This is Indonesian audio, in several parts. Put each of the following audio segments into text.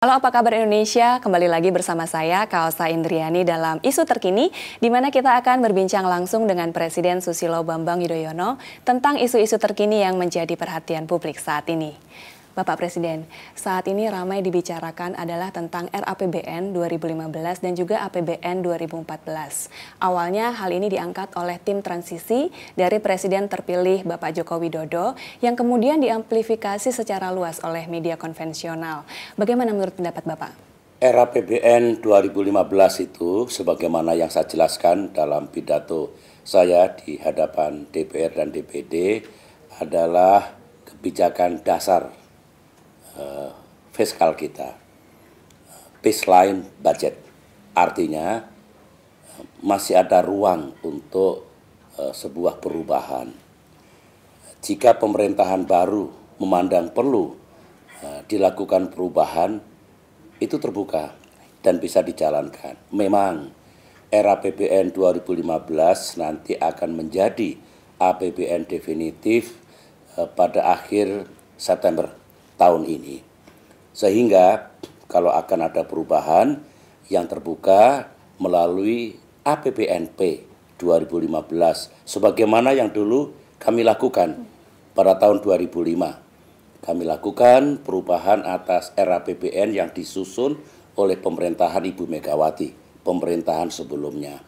Halo, apa kabar Indonesia? Kembali lagi bersama saya, Kaosa Indriani dalam Isu Terkini, di mana kita akan berbincang langsung dengan Presiden Susilo Bambang Yudhoyono tentang isu-isu terkini yang menjadi perhatian publik saat ini. Bapak Presiden, saat ini ramai dibicarakan adalah tentang RAPBN 2015 dan juga APBN 2014. Awalnya hal ini diangkat oleh tim transisi dari Presiden terpilih Bapak Joko Widodo yang kemudian diamplifikasi secara luas oleh media konvensional. Bagaimana menurut pendapat Bapak? RAPBN 2015 itu sebagaimana yang saya jelaskan dalam pidato saya di hadapan DPR dan DPD adalah kebijakan dasar fiskal kita, baseline budget. Artinya masih ada ruang untuk sebuah perubahan. Jika pemerintahan baru memandang perlu dilakukan perubahan, itu terbuka dan bisa dijalankan. Memang RAPBN 2015 nanti akan menjadi APBN definitif pada akhir September tahun ini. Sehingga kalau akan ada perubahan yang terbuka melalui APBNP 2015 sebagaimana yang dulu kami lakukan pada tahun 2005. Kami lakukan perubahan atas RAPBN yang disusun oleh pemerintahan Ibu Megawati, pemerintahan sebelumnya.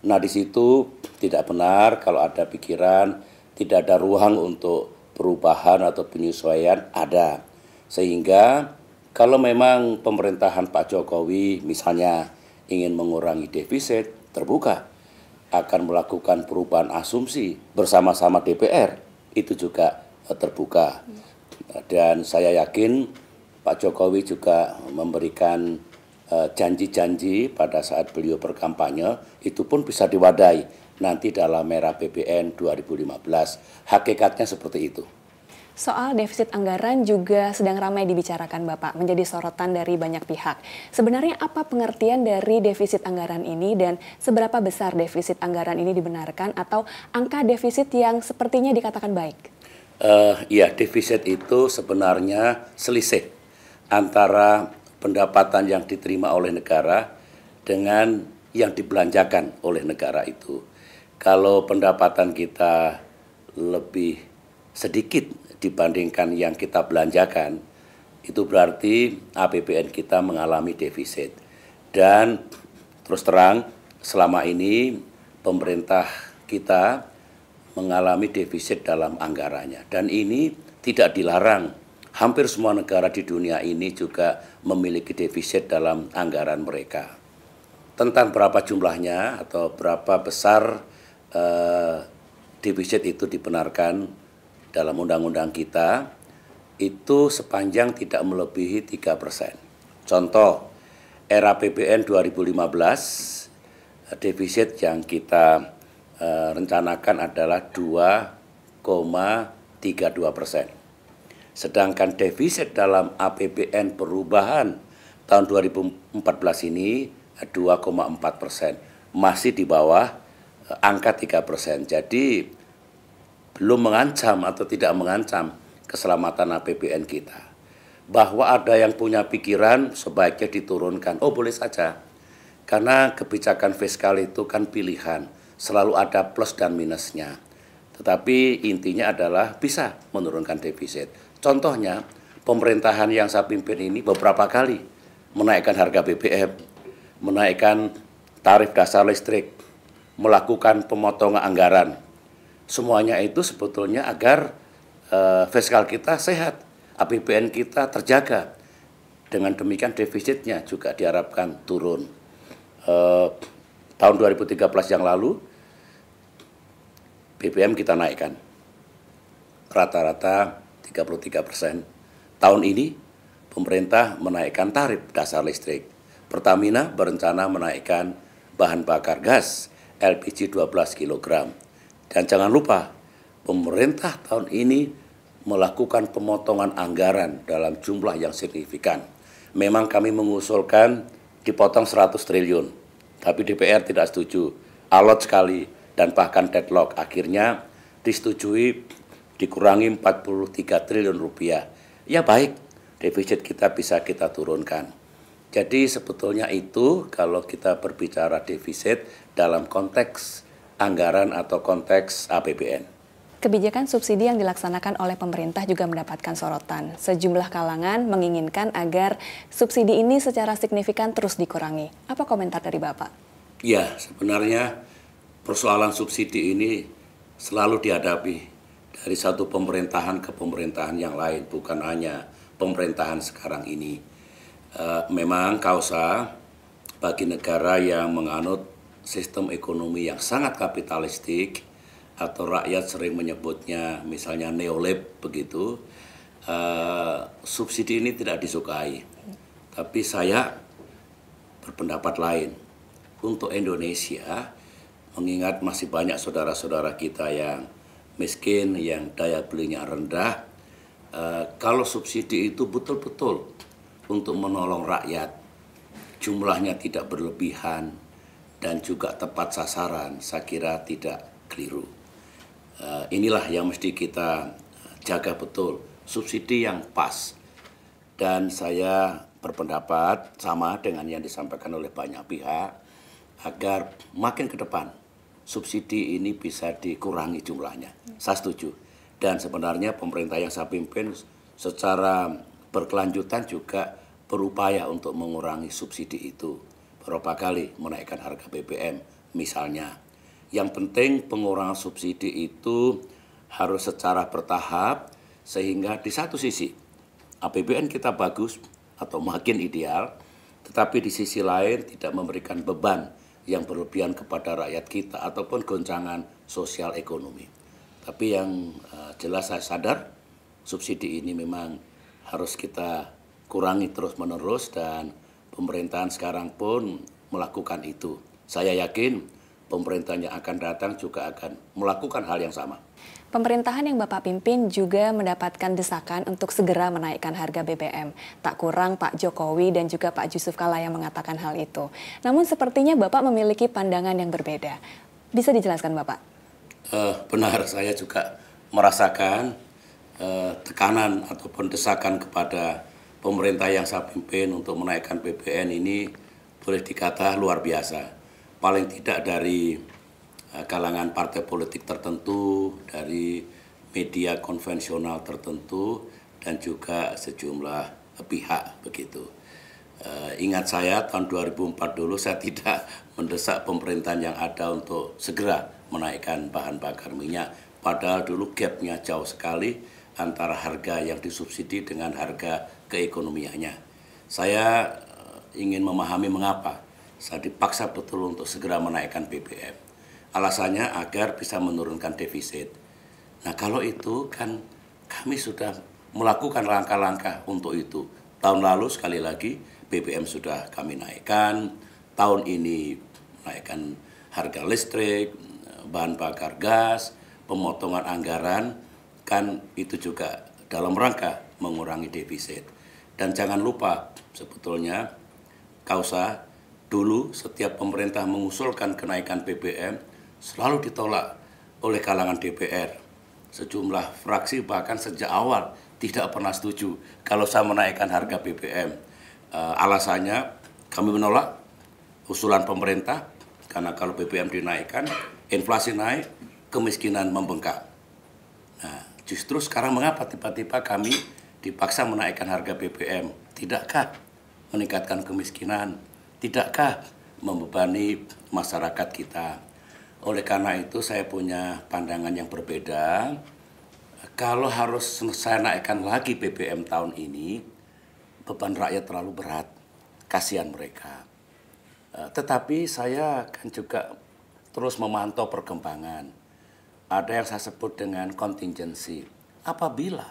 Nah, di situ tidak benar kalau ada pikiran tidak ada ruang untuk perubahan atau penyesuaian, ada. Sehingga kalau memang pemerintahan Pak Jokowi misalnya ingin mengurangi defisit, terbuka akan melakukan perubahan asumsi bersama-sama DPR, itu juga terbuka. Dan saya yakin Pak Jokowi juga memberikan janji-janji pada saat beliau berkampanye, itu pun bisa diwadahi nanti dalam RAPBN 2015. Hakikatnya seperti itu. Soal defisit anggaran juga sedang ramai dibicarakan Bapak, menjadi sorotan dari banyak pihak. Sebenarnya apa pengertian dari defisit anggaran ini dan seberapa besar defisit anggaran ini dibenarkan atau angka defisit yang sepertinya dikatakan baik? Ya, defisit itu sebenarnya selisih antara pendapatan yang diterima oleh negara dengan yang dibelanjakan oleh negara itu. Kalau pendapatan kita lebih sedikit dibandingkan yang kita belanjakan, itu berarti APBN kita mengalami defisit. Dan terus terang, selama ini pemerintah kita mengalami defisit dalam anggarannya. Dan ini tidak dilarang. Hampir semua negara di dunia ini juga memiliki defisit dalam anggaran mereka. Tentang berapa jumlahnya atau berapa besar defisit itu dibenarkan dalam undang-undang kita, itu sepanjang tidak melebihi 3%. Contoh, RAPBN 2015, defisit yang kita rencanakan adalah 2,32%. Sedangkan defisit dalam APBN perubahan tahun 2014 ini 2,4%. Masih di bawah angka 3%. Jadi belum mengancam atau tidak mengancam keselamatan APBN kita. Bahwa ada yang punya pikiran sebaiknya diturunkan. Oh, boleh saja. Karena kebijakan fiskal itu kan pilihan. Selalu ada plus dan minusnya. Tetapi intinya adalah bisa menurunkan defisit. Contohnya, pemerintahan yang saya pimpin ini beberapa kali menaikkan harga BBM, menaikkan tarif dasar listrik, melakukan pemotongan anggaran. Semuanya itu sebetulnya agar fiskal kita sehat, APBN kita terjaga. Dengan demikian defisitnya juga diharapkan turun. Tahun 2013 yang lalu, BBM kita naikkan rata-rata 33%. Tahun ini pemerintah menaikkan tarif dasar listrik. Pertamina berencana menaikkan bahan bakar gas LPG 12 kg. Dan jangan lupa, pemerintah tahun ini melakukan pemotongan anggaran dalam jumlah yang signifikan. Memang kami mengusulkan dipotong 100 triliun, tapi DPR tidak setuju. Alot sekali dan bahkan deadlock. Akhirnya disetujui dikurangi 43 triliun rupiah. Ya baik, defisit kita bisa kita turunkan. Jadi sebetulnya itu kalau kita berbicara defisit dalam konteks anggaran atau konteks APBN. Kebijakan subsidi yang dilaksanakan oleh pemerintah juga mendapatkan sorotan. Sejumlah kalangan menginginkan agar subsidi ini secara signifikan terus dikurangi. Apa komentar dari Bapak? Ya, sebenarnya persoalan subsidi ini selalu dihadapi dari satu pemerintahan ke pemerintahan yang lain, bukan hanya pemerintahan sekarang ini. Memang kausa bagi negara yang menganut sistem ekonomi yang sangat kapitalistik, atau rakyat sering menyebutnya misalnya neolib begitu, subsidi ini tidak disukai. Tapi saya berpendapat lain. Untuk Indonesia, mengingat masih banyak saudara-saudara kita yang miskin, yang daya belinya rendah, kalau subsidi itu betul-betul untuk menolong rakyat, jumlahnya tidak berlebihan dan juga tepat sasaran, saya kira tidak keliru. Inilah yang mesti kita jaga betul, subsidi yang pas. Dan saya berpendapat sama dengan yang disampaikan oleh banyak pihak, agar makin ke depan subsidi ini bisa dikurangi jumlahnya. Saya setuju. Dan sebenarnya pemerintah yang saya pimpin secara berkelanjutan juga berupaya untuk mengurangi subsidi itu. Berapa kali menaikkan harga BBM misalnya. Yang penting pengurangan subsidi itu harus secara bertahap, sehingga di satu sisi APBN kita bagus atau makin ideal, tetapi di sisi lain tidak memberikan beban yang berlebihan kepada rakyat kita ataupun goncangan sosial ekonomi. Tapi yang jelas saya sadar subsidi ini memang harus kita kurangi terus-menerus, dan pemerintahan sekarang pun melakukan itu. Saya yakin pemerintahan yang akan datang juga akan melakukan hal yang sama. Pemerintahan yang Bapak pimpin juga mendapatkan desakan untuk segera menaikkan harga BBM. Tak kurang Pak Jokowi dan juga Pak Yusuf Kalla yang mengatakan hal itu. Namun sepertinya Bapak memiliki pandangan yang berbeda. Bisa dijelaskan Bapak? Benar, saya juga merasakan tekanan ataupun desakan kepada pemerintah yang saya pimpin untuk menaikkan BBM ini boleh dikata luar biasa. Paling tidak dari kalangan partai politik tertentu, dari media konvensional tertentu, dan juga sejumlah pihak begitu. Ingat saya tahun 2004 dulu saya tidak mendesak pemerintahan yang ada untuk segera menaikkan bahan bakar minyak, padahal dulu gapnya jauh sekali antara harga yang disubsidi dengan harga keekonomiannya. Saya ingin memahami mengapa saya dipaksa betul untuk segera menaikkan BBM. Alasannya agar bisa menurunkan defisit. Nah kalau itu kan kami sudah melakukan langkah-langkah untuk itu. Tahun lalu sekali lagi BBM sudah kami naikkan. Tahun ini menaikkan harga listrik, bahan bakar gas, pemotongan anggaran. Kan itu juga dalam rangka mengurangi defisit. Dan jangan lupa sebetulnya kausa dulu setiap pemerintah mengusulkan kenaikan BBM selalu ditolak oleh kalangan DPR. Sejumlah fraksi bahkan sejak awal tidak pernah setuju kalau saya menaikkan harga BBM. Alasannya kami menolak usulan pemerintah karena kalau BBM dinaikkan, inflasi naik, kemiskinan membengkak. Nah, justru sekarang mengapa tiba-tiba kami dipaksa menaikkan harga BBM? Tidakkah meningkatkan kemiskinan? Tidakkah membebani masyarakat kita? Oleh karena itu saya punya pandangan yang berbeda. Kalau harus saya naikkan lagi BBM tahun ini, beban rakyat terlalu berat. Kasihan mereka. Tetapi saya akan juga terus memantau perkembangan. Ada yang saya sebut dengan contingency. Apabila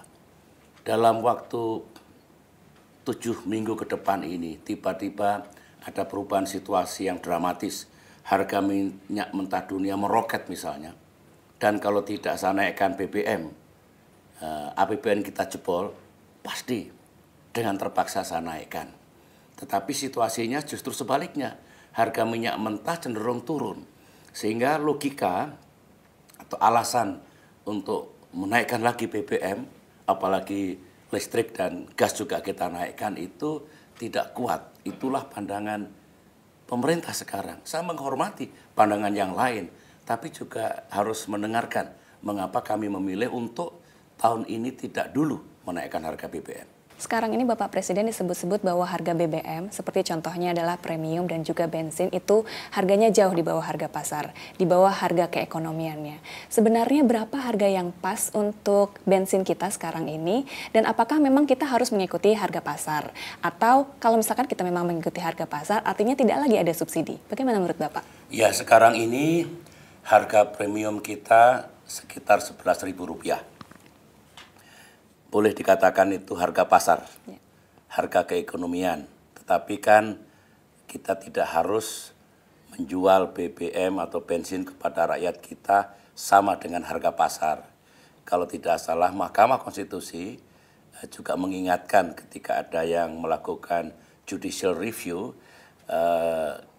dalam waktu 7 minggu ke depan ini tiba-tiba ada perubahan situasi yang dramatis, harga minyak mentah dunia meroket misalnya, dan kalau tidak saya naikkan BBM, APBN kita jebol, pasti dengan terpaksa saya naikkan. Tetapi situasinya justru sebaliknya, harga minyak mentah cenderung turun, sehingga logika atau alasan untuk menaikkan lagi BBM, apalagi listrik dan gas juga kita naikkan, itu tidak kuat. Itulah pandangan pemerintah sekarang. Saya menghormati pandangan yang lain, tapi juga harus mendengarkan mengapa kami memilih untuk tahun ini tidak dulu menaikkan harga BBM. Sekarang ini Bapak Presiden disebut-sebut bahwa harga BBM, seperti contohnya adalah premium dan juga bensin, itu harganya jauh di bawah harga pasar, di bawah harga keekonomiannya. Sebenarnya berapa harga yang pas untuk bensin kita sekarang ini, dan apakah memang kita harus mengikuti harga pasar? Atau kalau misalkan kita memang mengikuti harga pasar, artinya tidak lagi ada subsidi. Bagaimana menurut Bapak? Ya, sekarang ini harga premium kita sekitar Rp11.000. Boleh dikatakan itu harga pasar, harga keekonomian. Tetapi kan kita tidak harus menjual BBM atau bensin kepada rakyat kita sama dengan harga pasar. Kalau tidak salah, Mahkamah Konstitusi juga mengingatkan ketika ada yang melakukan judicial review,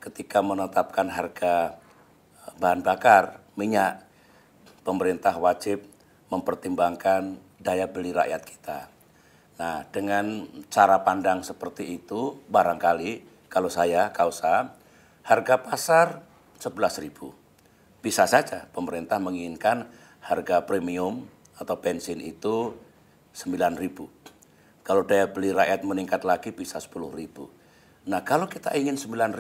ketika menetapkan harga bahan bakar, minyak, pemerintah wajib mempertimbangkan daya beli rakyat kita. Nah, dengan cara pandang seperti itu, barangkali kalau saya, Kausa, harga pasar 11.000. Bisa saja pemerintah menginginkan harga premium atau bensin itu 9.000. Kalau daya beli rakyat meningkat lagi bisa 10.000. Nah, kalau kita ingin 9.000,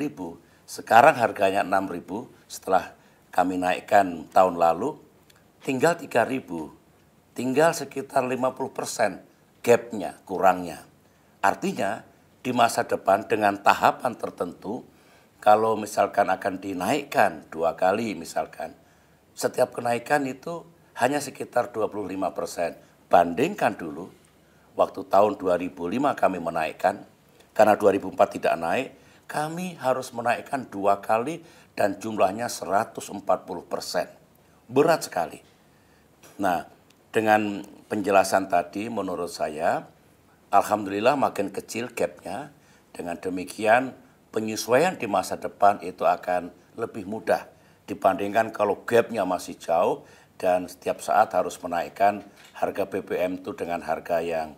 sekarang harganya 6.000, setelah kami naikkan tahun lalu, tinggal 3.000. Tinggal sekitar 50% gapnya, kurangnya. Artinya di masa depan dengan tahapan tertentu, kalau misalkan akan dinaikkan 2 kali misalkan, setiap kenaikan itu hanya sekitar 25%. Bandingkan dulu, waktu tahun 2005 kami menaikkan, karena 2004 tidak naik, kami harus menaikkan 2 kali dan jumlahnya 140%. Berat sekali. Nah, dengan penjelasan tadi menurut saya, alhamdulillah makin kecil gapnya. Dengan demikian penyesuaian di masa depan itu akan lebih mudah dibandingkan kalau gapnya masih jauh dan setiap saat harus menaikkan harga BBM itu dengan harga yang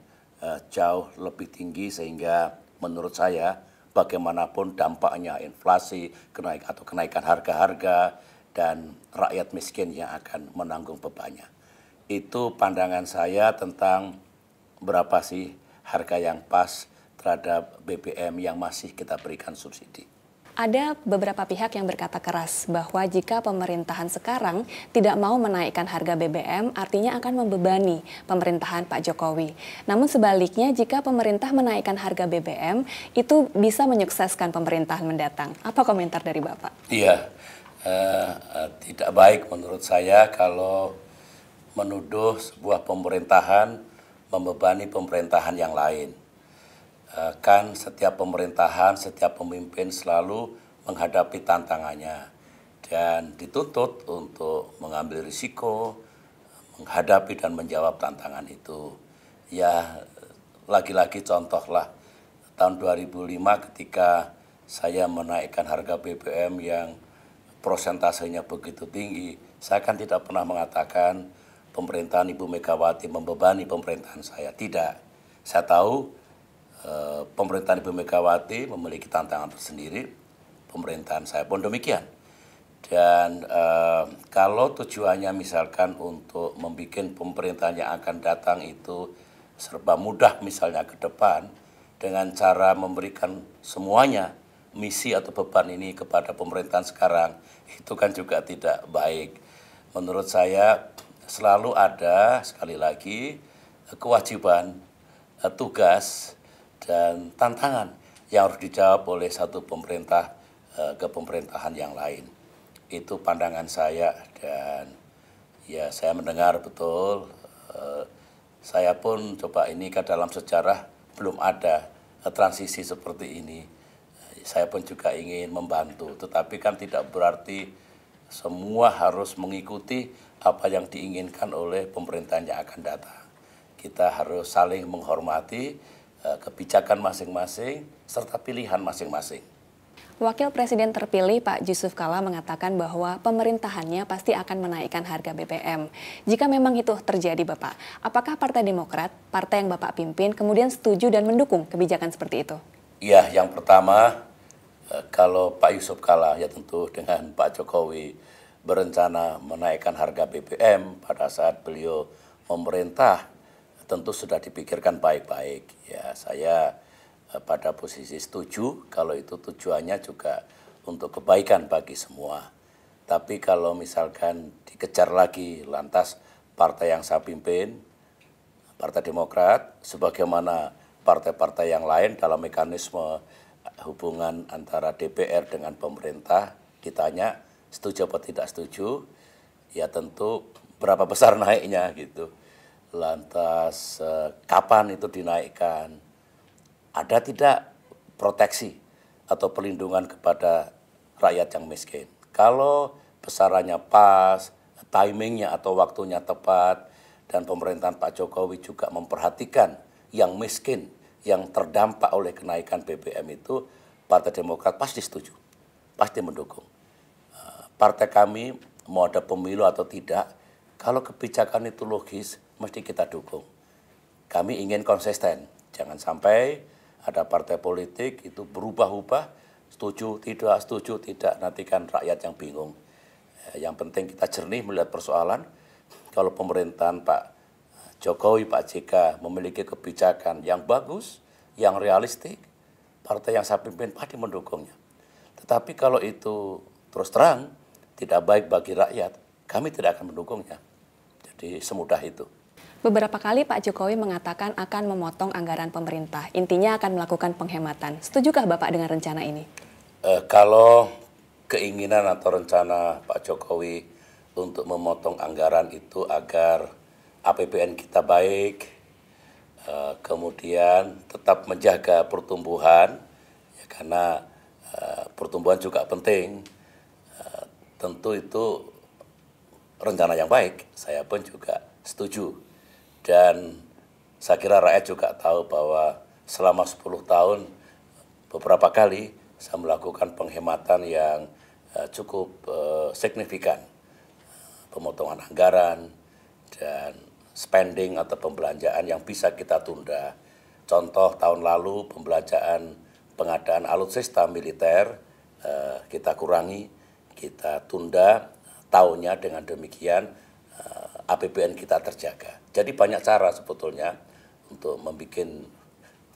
jauh lebih tinggi, sehingga menurut saya bagaimanapun dampaknya inflasi, kenaikan harga-harga, dan rakyat miskin yang akan menanggung bebannya. Itu pandangan saya tentang berapa sih harga yang pas terhadap BBM yang masih kita berikan subsidi. Ada beberapa pihak yang berkata keras bahwa jika pemerintahan sekarang tidak mau menaikkan harga BBM, artinya akan membebani pemerintahan Pak Jokowi. Namun sebaliknya, jika pemerintah menaikkan harga BBM, itu bisa menyukseskan pemerintahan mendatang. Apa komentar dari Bapak? Iya, tidak baik menurut saya kalau menuduh sebuah pemerintahan membebani pemerintahan yang lain. Kan setiap pemerintahan, setiap pemimpin selalu menghadapi tantangannya dan dituntut untuk mengambil risiko, menghadapi dan menjawab tantangan itu. Ya, lagi-lagi contohlah tahun 2005 ketika saya menaikkan harga BBM yang prosentasenya begitu tinggi, saya kan tidak pernah mengatakan pemerintahan Ibu Megawati membebani pemerintahan saya. Tidak. Saya tahu pemerintahan Ibu Megawati memiliki tantangan tersendiri, pemerintahan saya pun demikian. Dan kalau tujuannya misalkan untuk membuat pemerintahan yang akan datang itu serba mudah misalnya ke depan, dengan cara memberikan semuanya misi atau beban ini kepada pemerintahan sekarang, itu kan juga tidak baik. Menurut saya selalu ada, sekali lagi, kewajiban, tugas, dan tantangan yang harus dijawab oleh satu pemerintah ke pemerintahan yang lain. Itu pandangan saya, dan ya saya mendengar betul. Saya pun coba ini kan dalam sejarah belum ada transisi seperti ini. Saya pun juga ingin membantu, tetapi kan tidak berarti semua harus mengikuti apa yang diinginkan oleh pemerintahan yang akan datang. Kita harus saling menghormati kebijakan masing-masing serta pilihan masing-masing. Wakil Presiden terpilih Pak Yusuf Kala mengatakan bahwa pemerintahannya pasti akan menaikkan harga BBM. Jika memang itu terjadi Bapak, apakah Partai Demokrat, partai yang Bapak pimpin, kemudian setuju dan mendukung kebijakan seperti itu? Ya, yang pertama, kalau Pak Yusuf Kalla ya tentu dengan Pak Jokowi berencana menaikkan harga BBM pada saat beliau memerintah, tentu sudah dipikirkan baik-baik. Ya, saya pada posisi setuju kalau itu tujuannya juga untuk kebaikan bagi semua. Tapi kalau misalkan dikejar lagi lantas partai yang saya pimpin, Partai Demokrat, sebagaimana partai-partai yang lain dalam mekanisme hubungan antara DPR dengan pemerintah, ditanya setuju apa tidak setuju, ya tentu berapa besar naiknya gitu. Lantas kapan itu dinaikkan? Ada tidak proteksi atau perlindungan kepada rakyat yang miskin? Kalau besarannya pas, timingnya atau waktunya tepat, dan pemerintahan Pak Jokowi juga memperhatikan yang miskin, yang terdampak oleh kenaikan BBM itu, Partai Demokrat pasti setuju, pasti mendukung. Partai kami mau ada pemilu atau tidak, kalau kebijakan itu logis, mesti kita dukung. Kami ingin konsisten, jangan sampai ada partai politik itu berubah-ubah, setuju tidak, nanti kan rakyat yang bingung. Yang penting kita jernih melihat persoalan. Kalau pemerintahan Pak Jokowi, Pak JK memiliki kebijakan yang bagus, yang realistik, partai yang saya pimpin pasti mendukungnya. Tetapi kalau itu terus terang tidak baik bagi rakyat, kami tidak akan mendukungnya. Jadi semudah itu. Beberapa kali Pak Jokowi mengatakan akan memotong anggaran pemerintah, intinya akan melakukan penghematan. Setujukah Bapak dengan rencana ini? Kalau keinginan atau rencana Pak Jokowi untuk memotong anggaran itu agar APBN kita baik, kemudian tetap menjaga pertumbuhan, ya, karena pertumbuhan juga penting, tentu itu rencana yang baik, saya pun juga setuju. Dan saya kira rakyat juga tahu bahwa selama 10 tahun beberapa kali saya melakukan penghematan yang cukup signifikan. Pemotongan anggaran dan spending atau pembelanjaan yang bisa kita tunda. Contoh tahun lalu pembelanjaan pengadaan alutsista militer kita kurangi, kita tunda tahunnya, dengan demikian APBN kita terjaga. Jadi banyak cara sebetulnya untuk membuat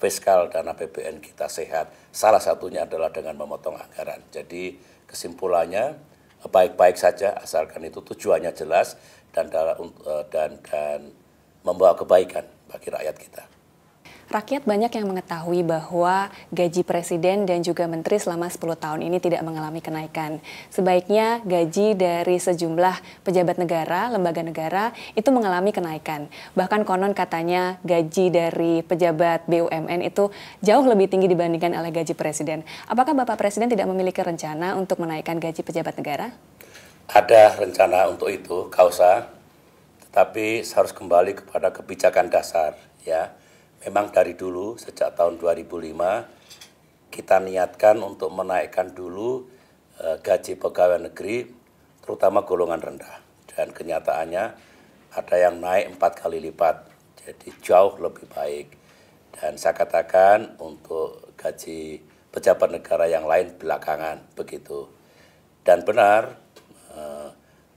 fiskal dan APBN kita sehat. Salah satunya adalah dengan memotong anggaran. Jadi kesimpulannya baik-baik saja asalkan itu tujuannya jelas dan membawa kebaikan bagi rakyat kita. Rakyat banyak yang mengetahui bahwa gaji presiden dan juga menteri selama 10 tahun ini tidak mengalami kenaikan. Sebaiknya gaji dari sejumlah pejabat negara, lembaga negara itu mengalami kenaikan. Bahkan konon katanya gaji dari pejabat BUMN itu jauh lebih tinggi dibandingkan oleh gaji presiden. Apakah Bapak Presiden tidak memiliki rencana untuk menaikkan gaji pejabat negara? Ada rencana untuk itu, Kausa, tetapi harus kembali kepada kebijakan dasar, ya. Memang dari dulu, sejak tahun 2005, kita niatkan untuk menaikkan dulu gaji pegawai negeri, terutama golongan rendah. Dan kenyataannya ada yang naik 4 kali lipat, jadi jauh lebih baik. Dan saya katakan untuk gaji pejabat negara yang lain belakangan, begitu. Dan benar,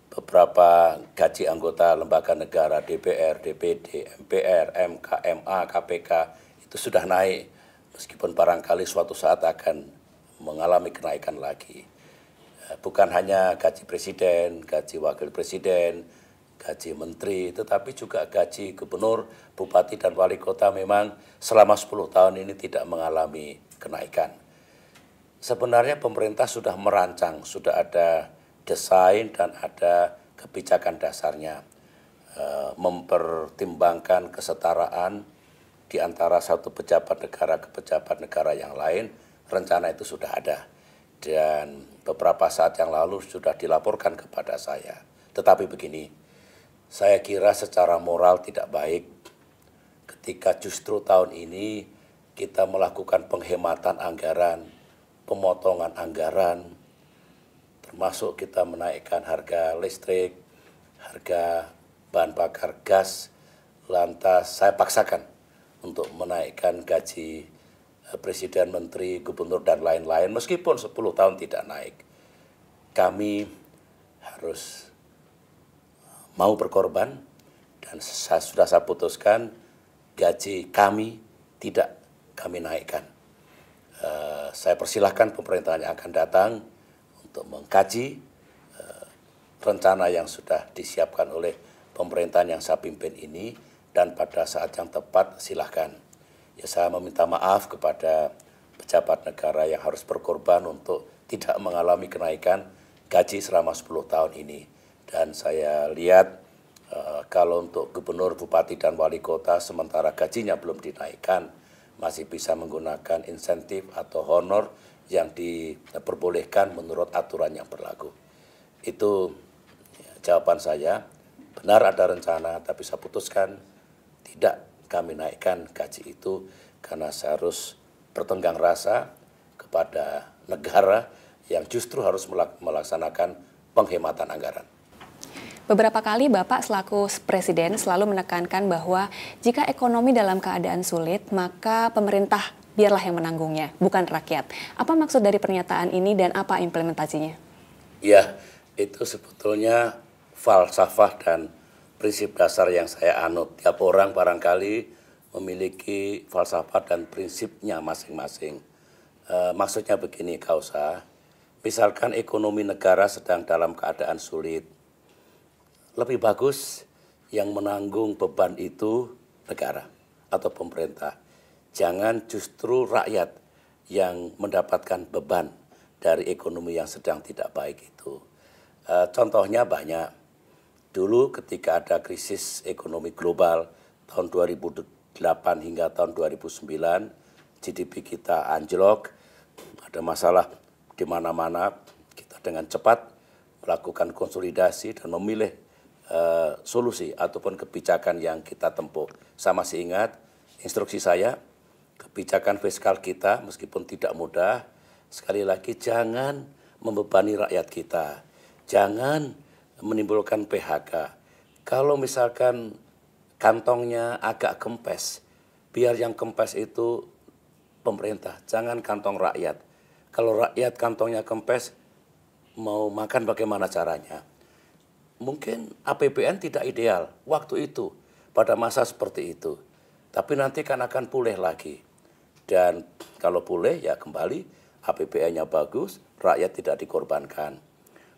beberapa gaji anggota lembaga negara, DPR, DPD, MPR, MK, MA, KPK itu sudah naik, meskipun barangkali suatu saat akan mengalami kenaikan lagi. Bukan hanya gaji presiden, gaji wakil presiden, gaji menteri, tetapi juga gaji gubernur, bupati, dan wali kota memang selama 10 tahun ini tidak mengalami kenaikan. Sebenarnya pemerintah sudah merancang, sudah ada desain dan ada kebijakan dasarnya, mempertimbangkan kesetaraan di antara satu pejabat negara ke pejabat negara yang lain. Rencana itu sudah ada dan beberapa saat yang lalu sudah dilaporkan kepada saya. Tetapi begini, saya kira secara moral tidak baik ketika justru tahun ini kita melakukan penghematan anggaran, pemotongan anggaran, termasuk kita menaikkan harga listrik, harga bahan bakar gas, lantas saya paksakan untuk menaikkan gaji presiden, menteri, gubernur, dan lain-lain, meskipun 10 tahun tidak naik, kami harus mau berkorban, dan sudah saya putuskan gaji kami tidak kami naikkan. Saya persilahkan pemerintahan yang akan datang untuk mengkaji rencana yang sudah disiapkan oleh pemerintahan yang saya pimpin ini, dan pada saat yang tepat silahkan. Ya, saya meminta maaf kepada pejabat negara yang harus berkorban untuk tidak mengalami kenaikan gaji selama 10 tahun ini. Dan saya lihat kalau untuk gubernur, bupati, dan wali kota sementara gajinya belum dinaikkan, masih bisa menggunakan insentif atau honor yang diperbolehkan menurut aturan yang berlaku. Itu jawaban saya. Benar ada rencana, tapi saya putuskan tidak kami naikkan gaji itu karena saya harus bertenggang rasa kepada negara yang justru harus melaksanakan penghematan anggaran. Beberapa kali Bapak selaku Presiden selalu menekankan bahwa jika ekonomi dalam keadaan sulit, maka pemerintah biarlah yang menanggungnya, bukan rakyat. Apa maksud dari pernyataan ini dan apa implementasinya? Ya, itu sebetulnya falsafah dan prinsip dasar yang saya anut. Tiap orang barangkali memiliki falsafah dan prinsipnya masing-masing. Maksudnya begini, Kausa, misalkan ekonomi negara sedang dalam keadaan sulit, lebih bagus yang menanggung beban itu negara atau pemerintah. Jangan justru rakyat yang mendapatkan beban dari ekonomi yang sedang tidak baik itu. Contohnya banyak. Dulu ketika ada krisis ekonomi global tahun 2008 hingga tahun 2009, GDP kita anjlok, ada masalah di mana-mana, kita dengan cepat melakukan konsolidasi dan memilih solusi ataupun kebijakan yang kita tempuh. Saya masih ingat instruksi saya, kebijakan fiskal kita meskipun tidak mudah, sekali lagi jangan membebani rakyat kita, jangan menimbulkan PHK. Kalau misalkan kantongnya agak kempes, biar yang kempes itu pemerintah, jangan kantong rakyat. Kalau rakyat kantongnya kempes, mau makan bagaimana caranya? Mungkin APBN tidak ideal waktu itu, pada masa seperti itu. Tapi nanti kan akan pulih lagi. Dan kalau pulih ya kembali APBN-nya bagus, rakyat tidak dikorbankan.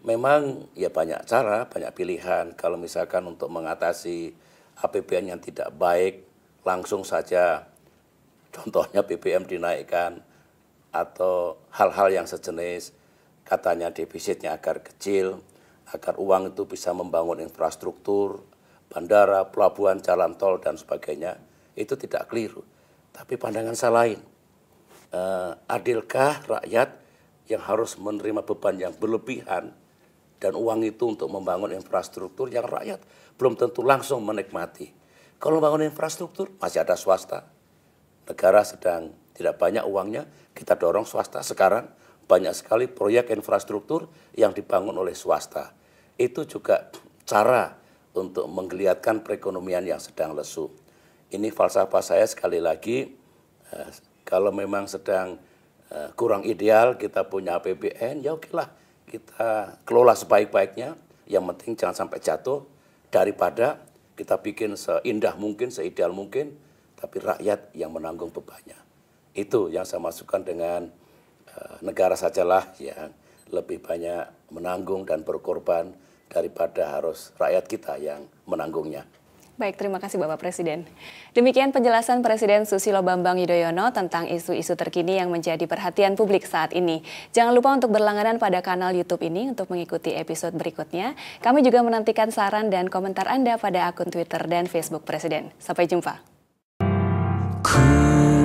Memang ya banyak cara, banyak pilihan. Kalau misalkan untuk mengatasi APBN yang tidak baik, langsung saja contohnya BBM dinaikkan atau hal-hal yang sejenis, katanya defisitnya agar kecil, agar uang itu bisa membangun infrastruktur, bandara, pelabuhan, jalan tol, dan sebagainya, itu tidak keliru. Tapi pandangan saya lain, adilkah rakyat yang harus menerima beban yang berlebihan dan uang itu untuk membangun infrastruktur yang rakyat belum tentu langsung menikmati. Kalau membangun infrastruktur masih ada swasta. Negara sedang tidak banyak uangnya, kita dorong swasta. Sekarang banyak sekali proyek infrastruktur yang dibangun oleh swasta. Itu juga cara untuk menggeliatkan perekonomian yang sedang lesu. Ini falsafah saya sekali lagi, kalau memang sedang kurang ideal kita punya APBN, ya okelah. Kita kelola sebaik-baiknya, yang penting jangan sampai jatuh, daripada kita bikin seindah mungkin, seideal mungkin, tapi rakyat yang menanggung bebannya. Itu yang saya masukkan dengan negara sajalah yang lebih banyak menanggung dan berkorban daripada harus rakyat kita yang menanggungnya. Baik, terima kasih Bapak Presiden. Demikian penjelasan Presiden Susilo Bambang Yudhoyono tentang isu-isu terkini yang menjadi perhatian publik saat ini. Jangan lupa untuk berlangganan pada kanal YouTube ini untuk mengikuti episode berikutnya. Kami juga menantikan saran dan komentar Anda pada akun Twitter dan Facebook Presiden. Sampai jumpa. Ku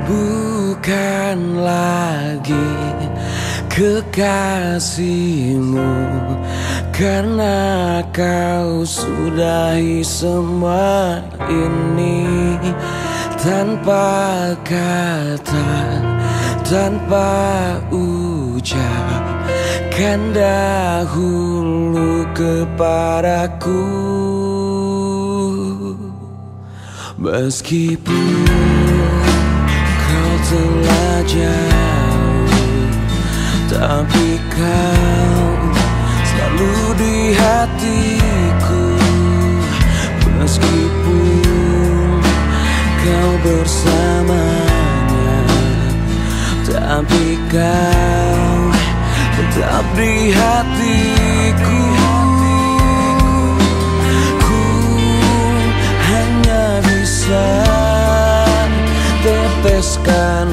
bukan lagi kekasihmu, karena kau sudahi semua ini tanpa kata, tanpa ucap, kan dahulu kepadaku. Meskipun kau telah jauh, tapi kau selalu di hatiku. Meskipun kau bersamanya, tapi kau tetap di hatiku. Ku hanya bisa teteskan